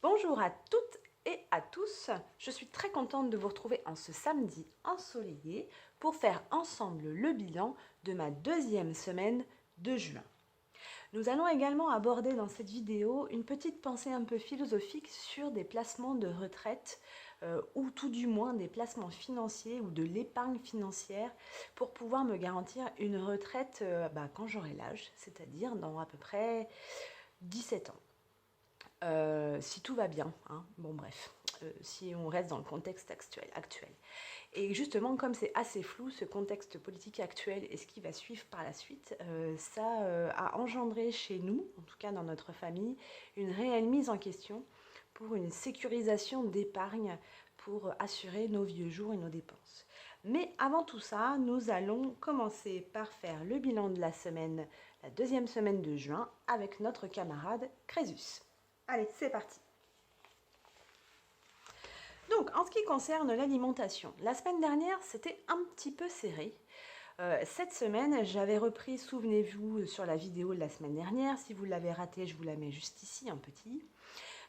Bonjour à toutes et à tous, je suis très contente de vous retrouver en ce samedi ensoleillé pour faire ensemble le bilan de ma deuxième semaine de juin. Nous allons également aborder dans cette vidéo une petite pensée un peu philosophique sur des placements de retraite ou tout du moins des placements financiers ou de l'épargne financière pour pouvoir me garantir une retraite quand j'aurai l'âge, c'est-à-dire dans à peu près 17 ans. Si tout va bien, hein. Bon bref, si on reste dans le contexte actuel. Et justement, comme c'est assez flou, ce contexte politique actuel et ce qui va suivre par la suite, ça a engendré chez nous, en tout cas dans notre famille, une réelle mise en question pour une sécurisation d'épargne pour assurer nos vieux jours et nos dépenses. Mais avant tout ça, nous allons commencer par faire le bilan de la semaine, la deuxième semaine de juin, avec notre camarade Crésus. Allez, c'est parti. Donc, en ce qui concerne l'alimentation, la semaine dernière, c'était un petit peu serré. Cette semaine, j'avais repris, souvenez-vous, sur la vidéo de la semaine dernière, si vous l'avez raté, je vous la mets juste ici, en petit.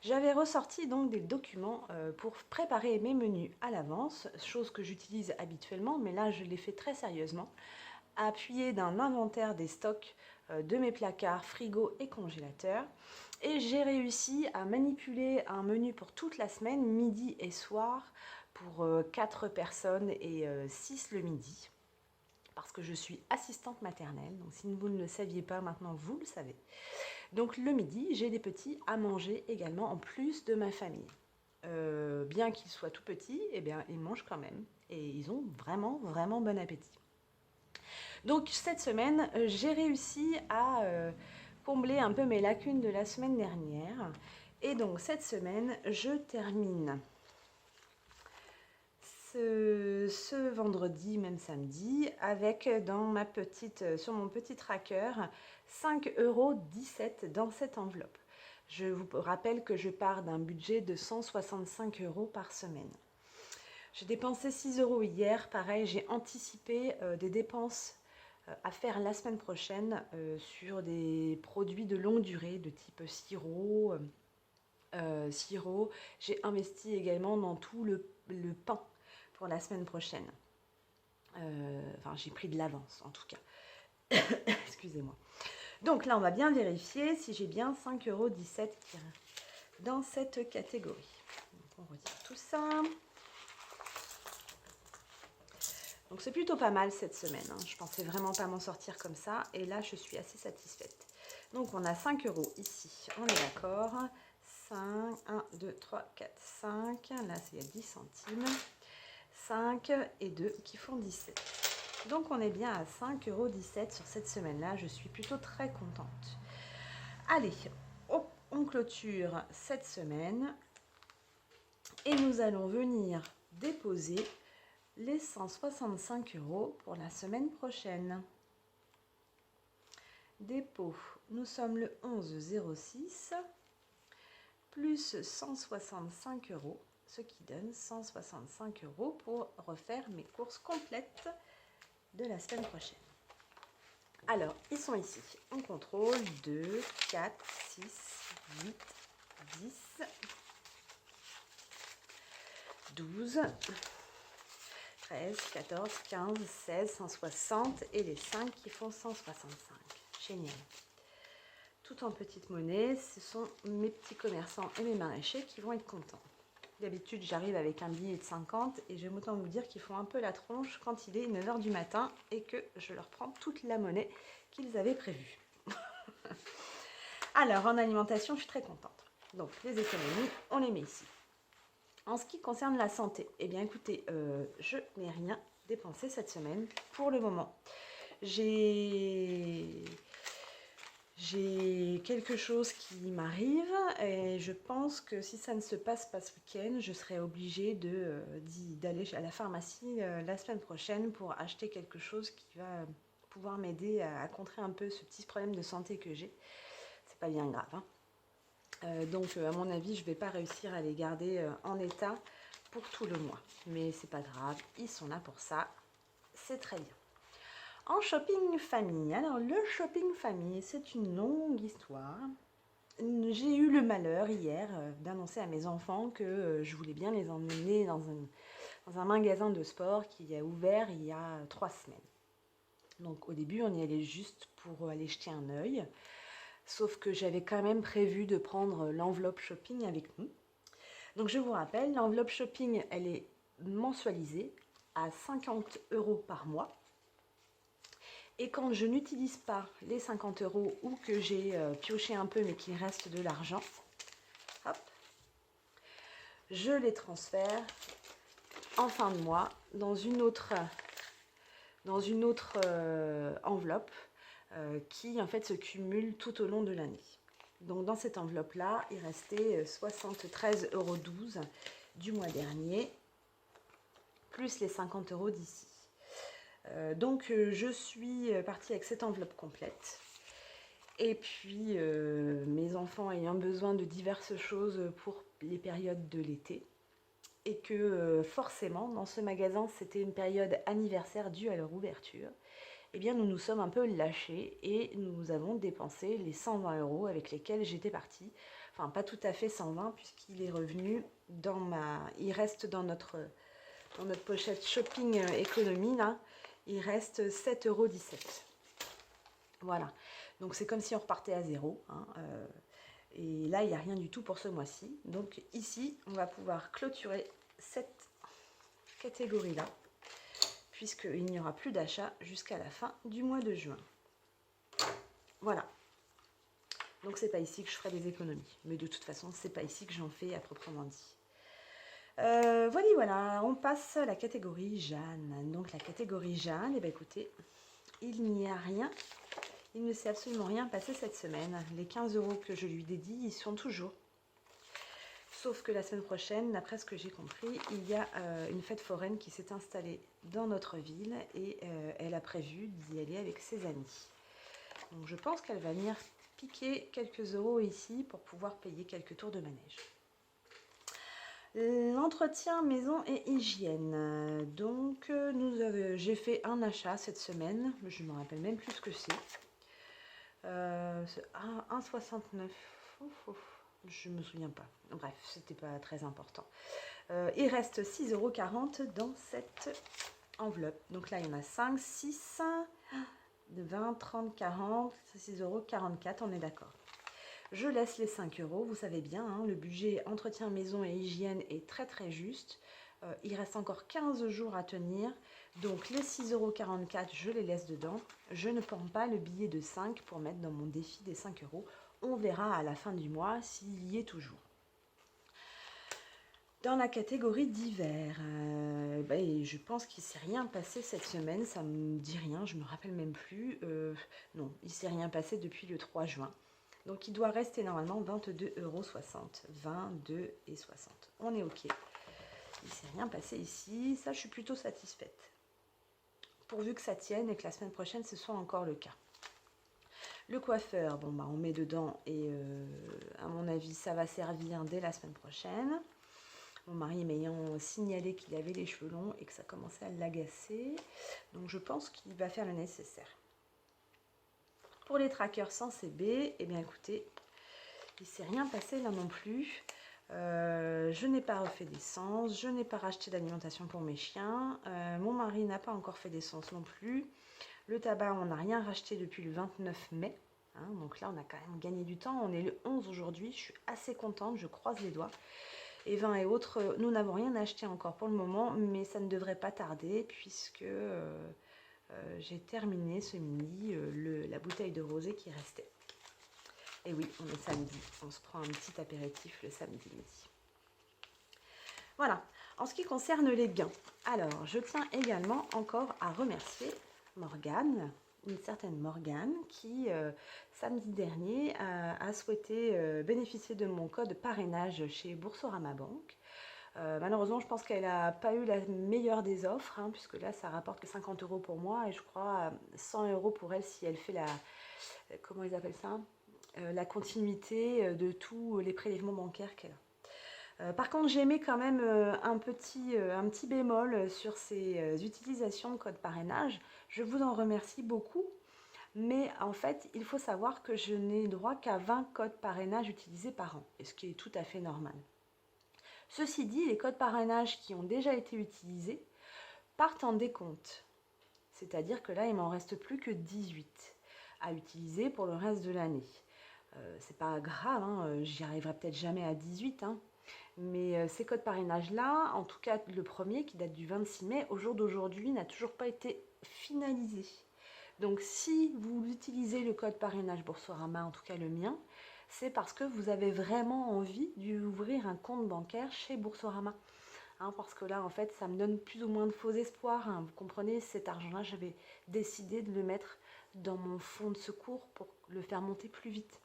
J'avais ressorti donc des documents pour préparer mes menus à l'avance, chose que j'utilise habituellement, mais là, je l'ai fait très sérieusement, appuyé d'un inventaire des stocks de mes placards, frigos et congélateurs. Et j'ai réussi à manipuler un menu pour toute la semaine, midi et soir, pour 4 personnes et 6 le midi. Parce que je suis assistante maternelle, donc si vous ne le saviez pas, maintenant vous le savez. Donc le midi, j'ai des petits à manger également en plus de ma famille. Bien qu'ils soient tout petits, eh bien, ils mangent quand même. Et ils ont vraiment, vraiment bon appétit. Donc cette semaine, j'ai réussi à combler un peu mes lacunes de la semaine dernière. Et donc cette semaine, je termine ce vendredi, même samedi, avec sur mon petit tracker 5,17 € dans cette enveloppe. Je vous rappelle que je pars d'un budget de 165 € par semaine. J'ai dépensé 6 € hier, pareil, j'ai anticipé des dépenses à faire la semaine prochaine sur des produits de longue durée de type sirop. J'ai investi également dans tout le pain pour la semaine prochaine. J'ai pris de l'avance en tout cas. Excusez-moi. Donc là, on va bien vérifier si j'ai bien 5,17 € dans cette catégorie. Donc, on retire tout ça. Donc c'est plutôt pas mal cette semaine, hein. Je pensais vraiment pas m'en sortir comme ça. Et là, je suis assez satisfaite. Donc on a 5 € ici, on est d'accord. 5, 1, 2, 3, 4, 5. Là, il y a 10 centimes. 5 et 2 qui font 17. Donc on est bien à 5,17 € sur cette semaine-là. Je suis plutôt très contente. Allez, on clôture cette semaine. Et nous allons venir déposer les 165 € pour la semaine prochaine. Dépôt, nous sommes le 11/06, plus 165 €, ce qui donne 165 € pour refaire mes courses complètes de la semaine prochaine. Alors, ils sont ici. On contrôle 2, 4, 6, 8, 10, 12, 13, 14, 15, 16, 160 et les 5 qui font 165. Génial. Tout en petite monnaie, ce sont mes petits commerçants et mes maraîchers qui vont être contents. D'habitude, j'arrive avec un billet de 50 et j'aime autant vous dire qu'ils font un peu la tronche quand il est 9 h du matin et que je leur prends toute la monnaie qu'ils avaient prévue. Alors, en alimentation, je suis très contente. Donc, les économies, on les met ici. En ce qui concerne la santé, eh bien écoutez, je n'ai rien dépensé cette semaine pour le moment. J'ai quelque chose qui m'arrive et je pense que si ça ne se passe pas ce week-end, je serai obligée d'aller à la pharmacie la semaine prochaine pour acheter quelque chose qui va pouvoir m'aider à contrer un peu ce petit problème de santé que j'ai. C'est pas bien grave, hein. Donc à mon avis, je ne vais pas réussir à les garder en état pour tout le mois. Mais c'est pas grave, ils sont là pour ça, c'est très bien. En shopping famille, alors le shopping famille, c'est une longue histoire. j'ai eu le malheur hier d'annoncer à mes enfants que je voulais bien les emmener dans un magasin de sport qui a ouvert il y a 3 semaines. Donc au début, on y allait juste pour aller jeter un œil. Sauf que j'avais quand même prévu de prendre l'enveloppe shopping avec nous. Donc je vous rappelle, l'enveloppe shopping, elle est mensualisée à 50 € par mois. Et quand je n'utilise pas les 50 € ou que j'ai pioché un peu mais qu'il reste de l'argent, hop, je les transfère en fin de mois dans une autre enveloppe qui en fait se cumule tout au long de l'année. Donc dans cette enveloppe-là, il restait 73,12 € du mois dernier, plus les 50 € d'ici. Donc je suis partie avec cette enveloppe complète. Et puis mes enfants ayant besoin de diverses choses pour les périodes de l'été. Et que forcément, dans ce magasin, c'était une période anniversaire due à leur ouverture. Eh bien, nous nous sommes un peu lâchés et nous avons dépensé les 120 € avec lesquels j'étais partie. Enfin, pas tout à fait 120 puisqu'il est revenu il reste dans notre pochette shopping économie, là, il reste 7,17 €. Voilà, donc c'est comme si on repartait à zéro, hein, et là, il n'y a rien du tout pour ce mois-ci. Donc ici, on va pouvoir clôturer cette catégorie-là, puisqu'il n'y aura plus d'achat jusqu'à la fin du mois de juin. Voilà. Donc c'est pas ici que je ferai des économies. Mais de toute façon, c'est pas ici que j'en fais à proprement dit. Voilà, on passe à la catégorie Jeanne. Donc la catégorie Jeanne, eh bien, écoutez, il n'y a rien. Il ne s'est absolument rien passé cette semaine. Les 15 € que je lui dédie, ils sont toujours. Sauf que la semaine prochaine, d'après ce que j'ai compris, il y a une fête foraine qui s'est installée dans notre ville et elle a prévu d'y aller avec ses amis. Donc je pense qu'elle va venir piquer quelques euros ici pour pouvoir payer quelques tours de manège. L'entretien maison et hygiène. Donc j'ai fait un achat cette semaine, je ne me rappelle même plus ce que c'est. C'est 1,69 €. Je me souviens pas. Bref, c'était pas très important. Il reste 6,40 € dans cette enveloppe. Donc là, il y en a 5, 6, 20, 30, 40, 6,44 €, on est d'accord. Je laisse les 5 €, vous savez bien, hein, le budget entretien maison et hygiène est très très juste. Il reste encore 15 jours à tenir, donc les 6,44 €, je les laisse dedans. Je ne prends pas le billet de 5 pour mettre dans mon défi des 5 €. On verra à la fin du mois s'il y est toujours. Dans la catégorie d'hiver, je pense qu'il ne s'est rien passé cette semaine, ça ne me dit rien, je ne me rappelle même plus. Non, il ne s'est rien passé depuis le 3 juin. Donc il doit rester normalement 22,60 €. 22,60 €. On est OK. Il ne s'est rien passé ici, ça je suis plutôt satisfaite. Pourvu que ça tienne et que la semaine prochaine ce soit encore le cas. Le coiffeur, on met dedans et à mon avis ça va servir dès la semaine prochaine. Mon mari m'ayant signalé qu'il avait les cheveux longs et que ça commençait à l'agacer. Donc je pense qu'il va faire le nécessaire. Pour les trackers sans CB, eh bien écoutez, il ne s'est rien passé là non plus. Je n'ai pas refait d'essence, je n'ai pas racheté d'alimentation pour mes chiens. Mon mari n'a pas encore fait d'essence non plus. Le tabac, on n'a rien racheté depuis le 29 mai. Hein, donc là, on a quand même gagné du temps. On est le 11 aujourd'hui. Je suis assez contente, je croise les doigts. Et vin et autres, nous n'avons rien acheté encore pour le moment, mais ça ne devrait pas tarder puisque j'ai terminé ce midi la bouteille de rosé qui restait. Et oui, on est samedi, on se prend un petit apéritif le samedi midi. Voilà, en ce qui concerne les gains, alors je tiens également encore à remercier Morgane, une certaine Morgane qui samedi dernier a souhaité bénéficier de mon code parrainage chez Boursorama Banque. Malheureusement, je pense qu'elle n'a pas eu la meilleure des offres, hein, puisque là, ça rapporte que 50 € pour moi et je crois 100 € pour elle si elle fait comment ils appellent ça, la continuité de tous les prélèvements bancaires qu'elle a. Par contre, j'ai aimé quand même un petit bémol sur ces utilisations de code parrainage. Je vous en remercie beaucoup, Mais en fait, il faut savoir que je n'ai droit qu'à 20 codes parrainage utilisés par an, et ce qui est tout à fait normal. Ceci dit, les codes parrainage qui ont déjà été utilisés partent en décompte. C'est-à-dire que là, il m'en reste plus que 18 à utiliser pour le reste de l'année. C'est pas grave, hein, j'y arriverai peut-être jamais à 18, hein, mais ces codes parrainage-là, en tout cas le premier qui date du 26 mai, au jour d'aujourd'hui, n'a toujours pas été finalisé. Donc si vous utilisez le code parrainage Boursorama, en tout cas le mien, c'est parce que vous avez vraiment envie d'ouvrir un compte bancaire chez Boursorama. Hein, parce que là, en fait, ça me donne plus ou moins de faux espoirs. Hein. Vous comprenez, cet argent-là, j'avais décidé de le mettre dans mon fonds de secours pour le faire monter plus vite.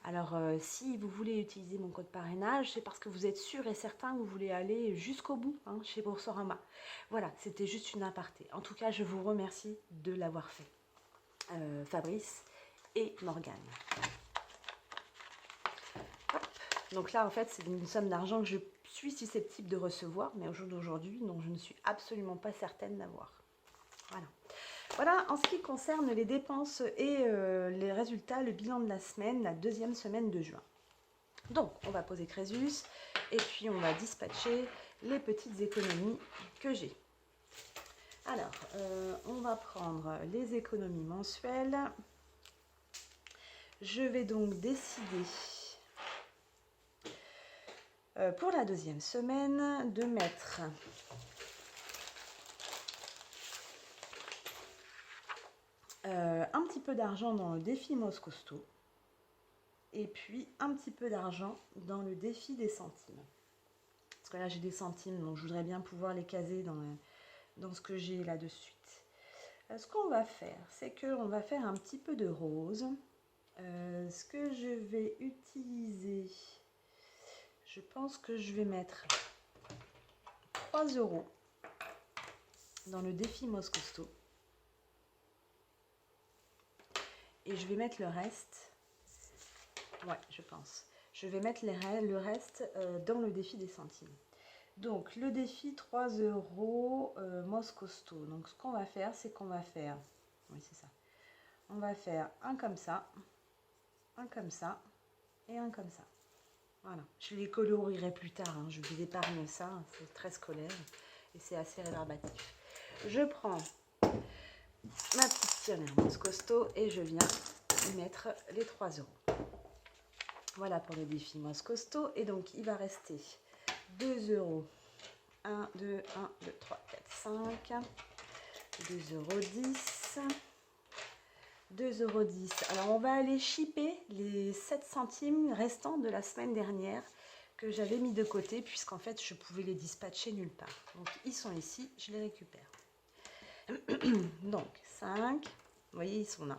Alors, si vous voulez utiliser mon code parrainage, c'est parce que vous êtes sûr et certain que vous voulez aller jusqu'au bout, hein, chez Boursorama. Voilà, c'était juste une aparté. En tout cas, je vous remercie de l'avoir fait, Fabrice et Morgane. Hop. Donc là, en fait, c'est une somme d'argent que je suis susceptible de recevoir, mais au jour d'aujourd'hui, non, je ne suis absolument pas certaine d'avoir. Voilà. Voilà, en ce qui concerne les dépenses et les résultats, le bilan de la semaine, la deuxième semaine de juin. Donc, on va poser Crésus et puis on va dispatcher les petites économies que j'ai. Alors, on va prendre les économies mensuelles. Je vais donc décider pour la deuxième semaine de mettre un petit peu d'argent dans le défi Moss Costaud et puis un petit peu d'argent dans le défi des centimes. Parce que là j'ai des centimes, donc je voudrais bien pouvoir les caser dans ce que j'ai là de suite. Ce qu'on va faire, c'est qu'on va faire un petit peu de rose. Ce que je vais utiliser, je pense que je vais mettre 3 € dans le défi Moss Costaud. Et je vais mettre le reste, ouais, je pense. Je vais mettre le reste dans le défi des centimes. Donc, le défi 3 € Moss Costaud. Donc, ce qu'on va faire, c'est qu'on va faire, oui, c'est ça. On va faire un comme ça et un comme ça. Voilà. Je les colorierai plus tard, hein. Je vous épargne ça, c'est très scolaire et c'est assez rébarbatif. Je prends ma petite tirelire Moss Costaud et je viens y mettre les 3 €. Voilà pour le défi Moss Costaud. Et donc, il va rester 2 €. 1, 2, 1, 2, 3, 4, 5. 2,10 €. 2,10 €. Alors, on va aller shipper les 7 centimes restants de la semaine dernière que j'avais mis de côté, puisqu'en fait, je pouvais les dispatcher nulle part. Donc, ils sont ici, je les récupère. Donc, 5. Vous voyez, ils sont là.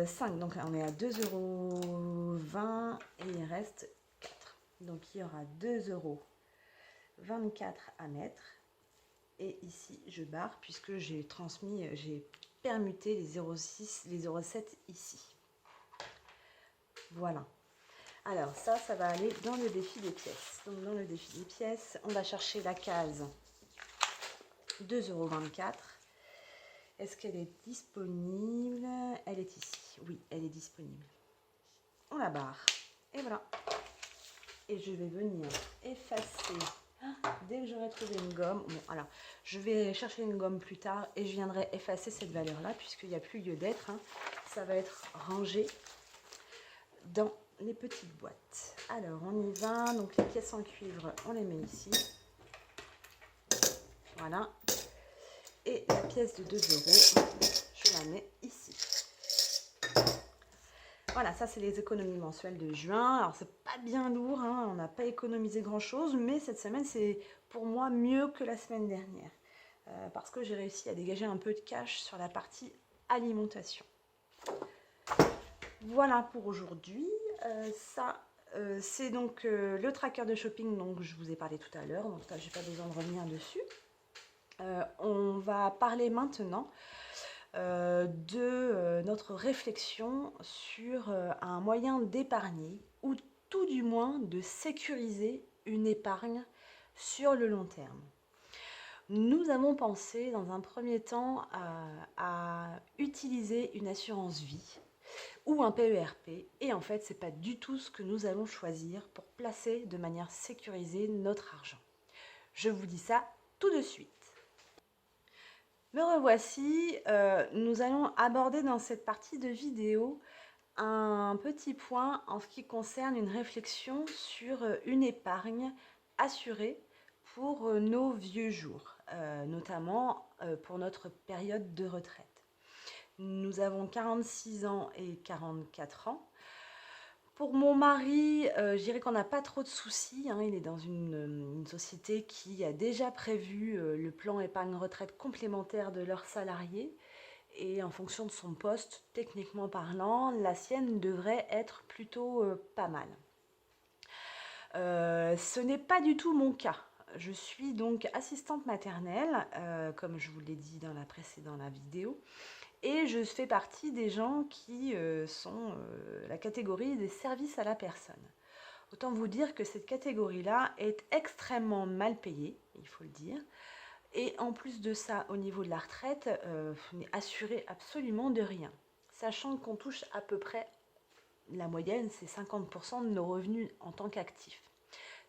5, donc on est à 2,20 € et il reste 4. Donc, il y aura 2,24 € à mettre. Et ici, je barre puisque j'ai permuté les 0,6, les 0,7 ici. Voilà. Alors, ça va aller dans le défi des pièces. Donc, dans le défi des pièces, on va chercher la case 2,24 €. Est-ce qu'elle est disponible? Elle est ici. Oui, elle est disponible. On la barre. Et voilà. Et je vais venir effacer. Dès que j'aurai trouvé une gomme. Bon, alors, je vais chercher une gomme plus tard et je viendrai effacer cette valeur-là puisqu'il n'y a plus lieu d'être. Hein. Ça va être rangé dans les petites boîtes. Alors, on y va. Donc, les pièces en cuivre, on les met ici. Voilà. Et la pièce de 2 €, je la mets ici. Voilà, ça c'est les économies mensuelles de juin. Alors c'est pas bien lourd, hein, on n'a pas économisé grand chose, mais cette semaine c'est pour moi mieux que la semaine dernière. Parce que j'ai réussi à dégager un peu de cash sur la partie alimentation. Voilà pour aujourd'hui. C'est donc le tracker de shopping dont je vous ai parlé tout à l'heure, donc je n'ai pas besoin de revenir dessus. On va parler maintenant de notre réflexion sur un moyen d'épargner ou tout du moins de sécuriser une épargne sur le long terme. Nous avons pensé dans un premier temps à utiliser une assurance vie ou un PERP et en fait c'est pas du tout ce que nous allons choisir pour placer de manière sécurisée notre argent. Je vous dis ça tout de suite. Me revoici, nous allons aborder dans cette partie de vidéo un petit point en ce qui concerne une réflexion sur une épargne assurée pour nos vieux jours, notamment pour notre période de retraite. Nous avons 46 ans et 44 ans. Pour mon mari, je dirais qu'on n'a pas trop de soucis, hein. Il est dans une société qui a déjà prévu le plan épargne retraite complémentaire de leurs salariés. Et en fonction de son poste, techniquement parlant, la sienne devrait être plutôt pas mal. Ce n'est pas du tout mon cas. Je suis donc assistante maternelle, comme je vous l'ai dit dans la précédente vidéo, et je fais partie des gens qui sont la catégorie des services à la personne. Autant vous dire que cette catégorie-là est extrêmement mal payée, il faut le dire. Et en plus de ça, au niveau de la retraite, on n'est assuré absolument de rien. Sachant qu'on touche à peu près, la moyenne, c'est 50% de nos revenus en tant qu'actifs.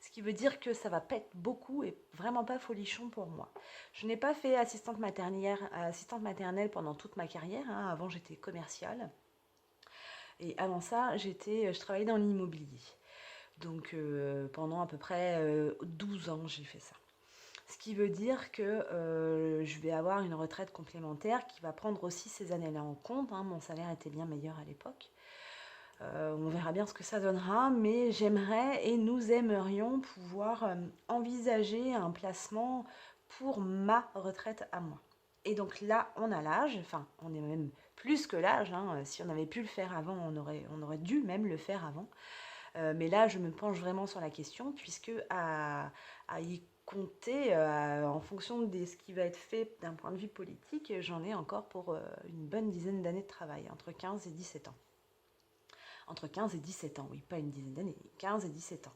Ce qui veut dire que ça va pas être beaucoup et vraiment pas folichon pour moi. Je n'ai pas fait assistante maternelle pendant toute ma carrière, hein. Avant, j'étais commerciale. Et avant ça, je travaillais dans l'immobilier. Donc pendant à peu près 12 ans, j'ai fait ça. Ce qui veut dire que je vais avoir une retraite complémentaire qui va prendre aussi ces années-là en compte, hein. Mon salaire était bien meilleur à l'époque. On verra bien ce que ça donnera, mais j'aimerais et nous aimerions pouvoir envisager un placement pour ma retraite à moi. Et donc là, on a l'âge, enfin, on est même plus que l'âge, hein. Si on avait pu le faire avant, on aurait dû même le faire avant. Mais là, je me penche vraiment sur la question, puisque à y compter, en fonction de ce qui va être fait d'un point de vue politique, j'en ai encore pour une bonne dizaine d'années de travail, entre 15 et 17 ans. Entre 15 et 17 ans, oui, pas une dizaine d'années, 15 et 17 ans.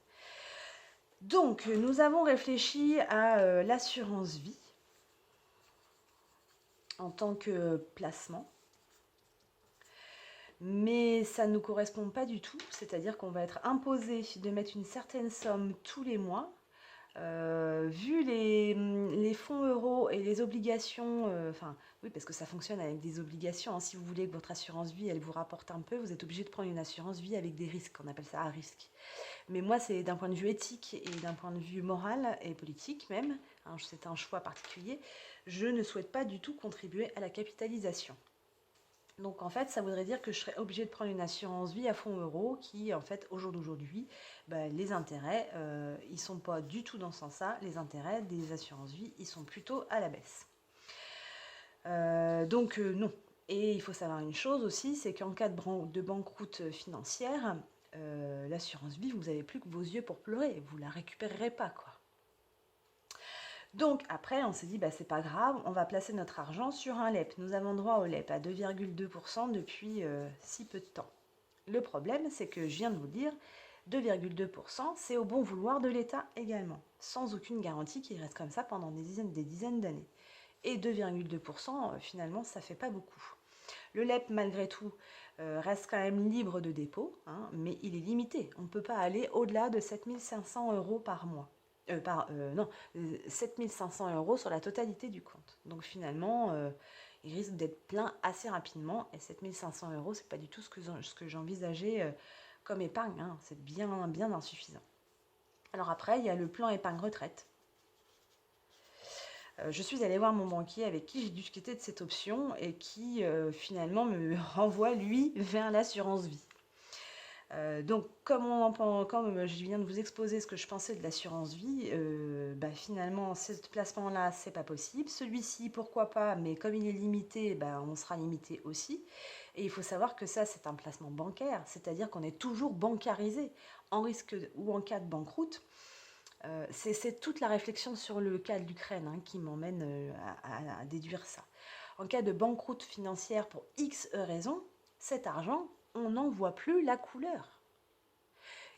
Donc, nous avons réfléchi à l'assurance vie en tant que placement. Mais ça ne nous correspond pas du tout, c'est-à-dire qu'on va être imposé de mettre une certaine somme tous les mois. Vu les fonds euros et les obligations, enfin oui parce que ça fonctionne avec des obligations, hein. Si vous voulez que votre assurance vie elle vous rapporte un peu, vous êtes obligé de prendre une assurance vie avec des risques, on appelle ça à risque. Mais moi c'est d'un point de vue éthique et d'un point de vue moral et politique même, hein, c'est un choix particulier, je ne souhaite pas du tout contribuer à la capitalisation. Donc en fait, ça voudrait dire que je serais obligée de prendre une assurance vie à fonds euros qui, en fait, au jour d'aujourd'hui, les intérêts, ils ne sont pas du tout dans ce sens-là. Les intérêts des assurances vie, ils sont plutôt à la baisse. Donc non. Et il faut savoir une chose aussi, c'est qu'en cas de banqueroute financière, l'assurance vie, vous n'avez plus que vos yeux pour pleurer. Vous ne la récupérerez pas, quoi. Donc après, on s'est dit, c'est pas grave, on va placer notre argent sur un LEP. Nous avons droit au LEP à 2,2% depuis si peu de temps. Le problème, c'est que je viens de vous dire, 2,2%, c'est au bon vouloir de l'État également, sans aucune garantie qu'il reste comme ça pendant des dizaines d'années. Et 2,2%, finalement, ça fait pas beaucoup. Le LEP, malgré tout, reste quand même libre de dépôt, hein, mais il est limité. On ne peut pas aller au-delà de 7 500 € par mois. 7 500 € sur la totalité du compte. Donc finalement, il risque d'être plein assez rapidement. Et 7 500 €, c'est pas du tout ce que j'envisageais comme épargne, hein. C'est bien, bien insuffisant. Alors après, il y a le plan épargne retraite. Je suis allée voir mon banquier avec qui j'ai discuté de cette option et qui finalement me renvoie, lui, vers l'assurance vie. Donc, comme je viens de vous exposer ce que je pensais de l'assurance vie, finalement, ce placement-là, c'est pas possible. Celui-ci, pourquoi pas, mais comme il est limité, on sera limité aussi. Et il faut savoir que ça, c'est un placement bancaire, c'est-à-dire qu'on est toujours bancarisé en risque ou en cas de banqueroute. C'est toute la réflexion sur le cas de l'Ukraine, hein, qui m'emmène à déduire ça. En cas de banqueroute financière pour X raisons, cet argent, on n'en voit plus la couleur.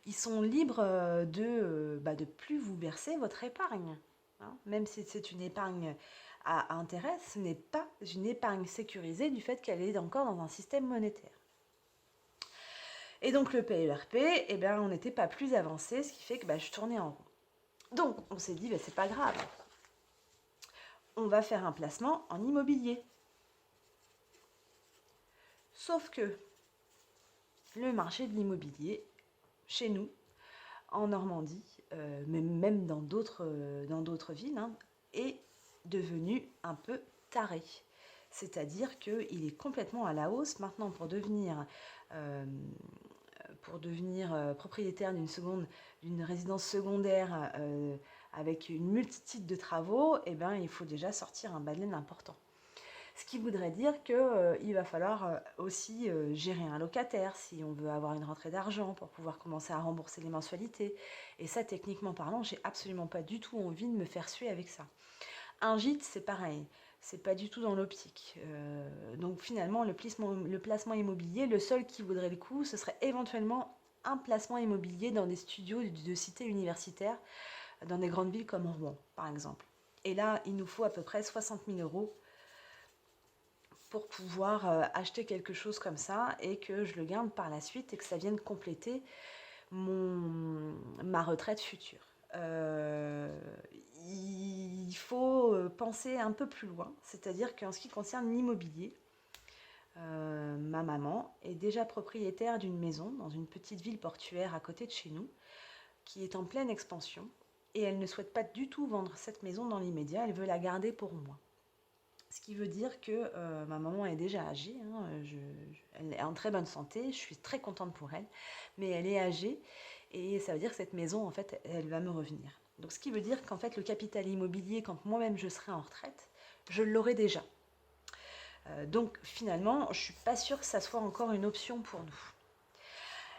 Ils sont libres de plus vous verser votre épargne. hein. Même si c'est une épargne à intérêt, ce n'est pas une épargne sécurisée du fait qu'elle est encore dans un système monétaire. Et donc le PERP, eh ben, on n'était pas plus avancé, ce qui fait que je tournais en rond. Donc on s'est dit, c'est pas grave, on va faire un placement en immobilier. Sauf que le marché de l'immobilier, chez nous, en Normandie, mais même dans d'autres villes, hein, est devenu un peu taré. C'est-à-dire qu'il est complètement à la hausse. Maintenant, pour devenir propriétaire d'une résidence secondaire avec une multitude de travaux, eh ben, il faut déjà sortir un balai important. Ce qui voudrait dire qu'il va falloir aussi gérer un locataire si on veut avoir une rentrée d'argent pour pouvoir commencer à rembourser les mensualités. Et ça, techniquement parlant, j'ai absolument pas du tout envie de me faire suer avec ça. Un gîte, c'est pareil. C'est pas du tout dans l'optique. Donc finalement, le placement immobilier, le seul qui vaudrait le coup, ce serait éventuellement un placement immobilier dans des studios de cités universitaires, dans des grandes villes comme Rouen, par exemple. Et là, il nous faut à peu près 60 000 € pour pouvoir acheter quelque chose comme ça et que je le garde par la suite et que ça vienne compléter ma retraite future. Il faut penser un peu plus loin, c'est-à-dire qu'en ce qui concerne l'immobilier, ma maman est déjà propriétaire d'une maison dans une petite ville portuaire à côté de chez nous, qui est en pleine expansion, et elle ne souhaite pas du tout vendre cette maison dans l'immédiat, elle veut la garder pour moi. Ce qui veut dire que ma maman est déjà âgée, hein, elle est en très bonne santé, je suis très contente pour elle, mais elle est âgée et ça veut dire que cette maison, en fait, elle va me revenir. Donc ce qui veut dire qu'en fait, le capital immobilier, quand moi-même je serai en retraite, je l'aurai déjà. Donc finalement, je ne suis pas sûre que ça soit encore une option pour nous.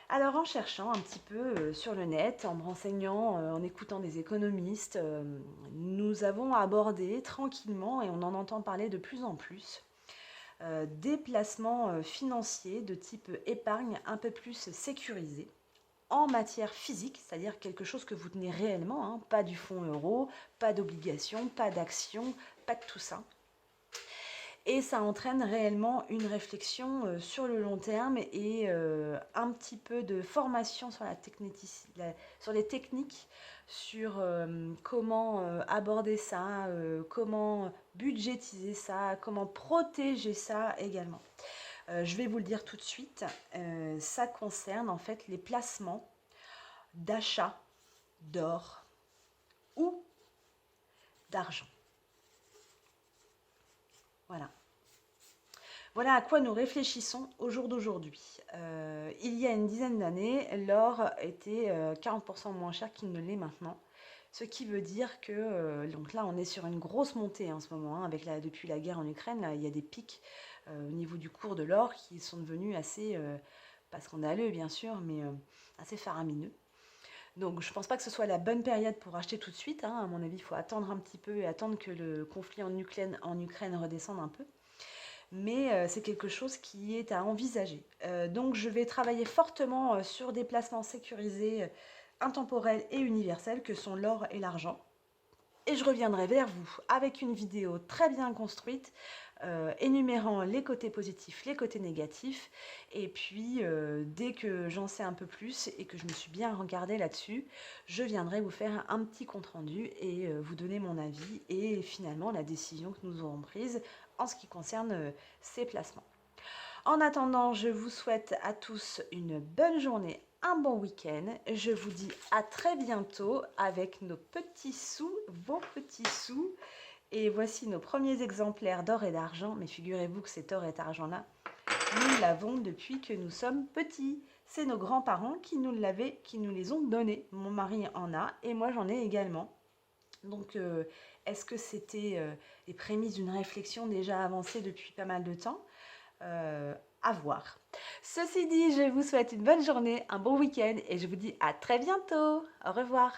Alors en cherchant un petit peu sur le net, en me renseignant, en écoutant des économistes, nous avons abordé tranquillement, et on en entend parler de plus en plus, des placements financiers de type épargne un peu plus sécurisés en matière physique, c'est-à-dire quelque chose que vous tenez réellement, hein, pas du fonds euro, pas d'obligations, pas d'actions, pas de tout ça. Et ça entraîne réellement une réflexion sur le long terme et un petit peu de formation sur sur les techniques, sur comment aborder ça, comment budgétiser ça, comment protéger ça également. Je vais vous le dire tout de suite, ça concerne en fait les placements d'achat d'or ou d'argent. Voilà. Voilà à quoi nous réfléchissons au jour d'aujourd'hui. Il y a une dizaine d'années, l'or était 40% moins cher qu'il ne l'est maintenant. Ce qui veut dire que, donc là on est sur une grosse montée en ce moment, hein, depuis la guerre en Ukraine, là, il y a des pics au niveau du cours de l'or qui sont devenus assez, pas scandaleux bien sûr, mais assez faramineux. Donc je ne pense pas que ce soit la bonne période pour acheter tout de suite, hein. À mon avis, il faut attendre un petit peu et attendre que le conflit en Ukraine redescende un peu. Mais c'est quelque chose qui est à envisager. Donc je vais travailler fortement sur des placements sécurisés, intemporels et universels que sont l'or et l'argent. Et je reviendrai vers vous avec une vidéo très bien construite, énumérant les côtés positifs, les côtés négatifs. Et puis, dès que j'en sais un peu plus et que je me suis bien regardée là-dessus, je viendrai vous faire un petit compte-rendu et vous donner mon avis et finalement la décision que nous aurons prise en ce qui concerne ces placements. En attendant, je vous souhaite à tous une bonne journée, un bon week-end. Je vous dis à très bientôt avec nos petits sous, vos petits sous. Et voici nos premiers exemplaires d'or et d'argent. Mais figurez-vous que cet or et cet argent-là, nous l'avons depuis que nous sommes petits. C'est nos grands-parents qui nous les ont donnés. Mon mari en a et moi j'en ai également. Donc, est-ce que c'était les prémices d'une réflexion déjà avancée depuis pas mal de temps ? À voir. Ceci dit, je vous souhaite une bonne journée, un bon week-end et je vous dis à très bientôt. Au revoir.